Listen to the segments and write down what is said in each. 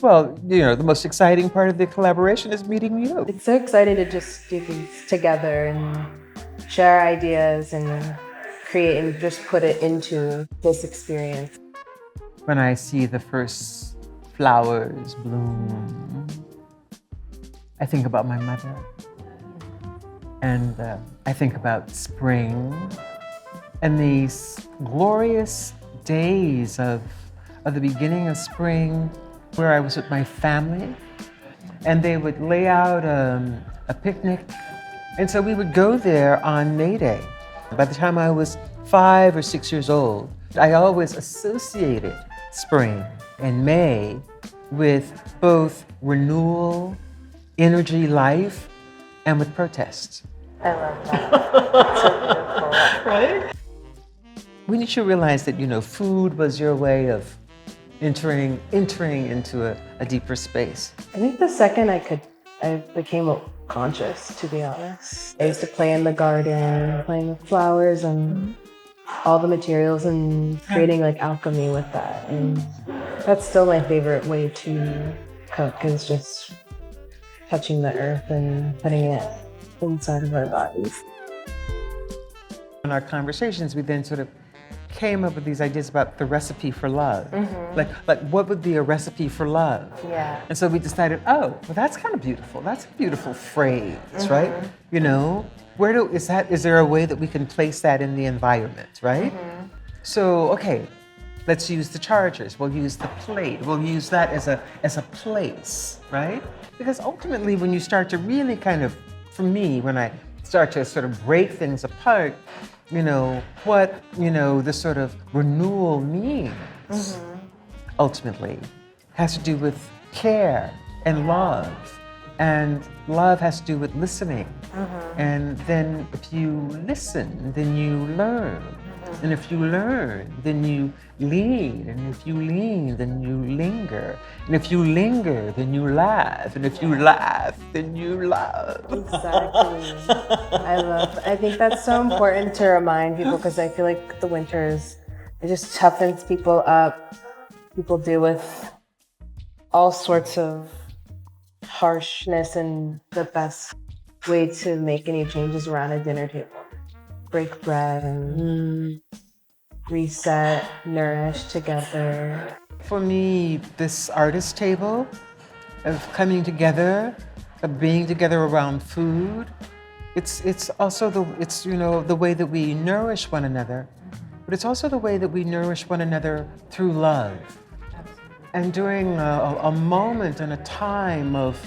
Well, the most exciting part of the collaboration is meeting you. It's so exciting to just do things together and share ideas and create and just put it into this experience. When I see the first flowers bloom, I think about my mother. And I think about spring and these glorious days of the beginning of spring, where I was with my family, and they would lay out a picnic. And so we would go there on May Day. By the time I was 5 or 6 years old, I always associated spring and May with both renewal, energy, life, and with protest. I love that. It's so beautiful. Right? When did you realize that, food was your way of entering into a deeper space? I think the second I became conscious, to be honest. I used to play in the garden, playing with flowers and all the materials and creating like alchemy with that. And that's still my favorite way to cook, is just touching the earth and putting it inside of our bodies. In our conversations, we then sort of came up with these ideas about the recipe for love. Like what would be a recipe for love? Yeah. And so we decided, well, that's kind of beautiful. That's a beautiful phrase, right? Is there a way that we can place that in the environment, right? So, okay, let's use the chargers. We'll use the plate. We'll use that as a place, right? Because ultimately, when you start to really for me, when I start to sort of break things apart, what, the sort of renewal means, ultimately, has to do with care and love. And love has to do with listening. And then if you listen, then you learn. And if you learn, then you lean. And if you lean, then you linger. And if you linger, then you laugh. And if you laugh, then you love. Exactly. I think that's so important to remind people, because I feel like the winters, it just toughens people up. People deal with all sorts of harshness, and the best way to make any changes around a dinner table. Break bread and reset, nourish together. For me, this artist table of coming together, of being together around food, it's also the way that we nourish one another, but it's also the way that we nourish one another through love. And during a moment and a time of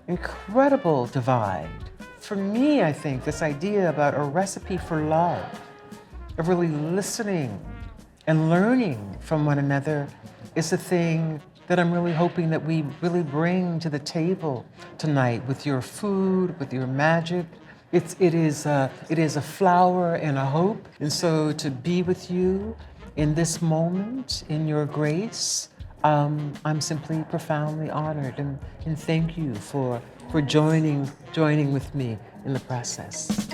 incredible divide, for me, I think this idea about a recipe for love, of really listening and learning from one another, is the thing that I'm really hoping that we really bring to the table tonight with your food, with your magic. It is a flower and a hope. And so to be with you in this moment, in your grace, I'm simply profoundly honored, and thank you for joining with me in the process.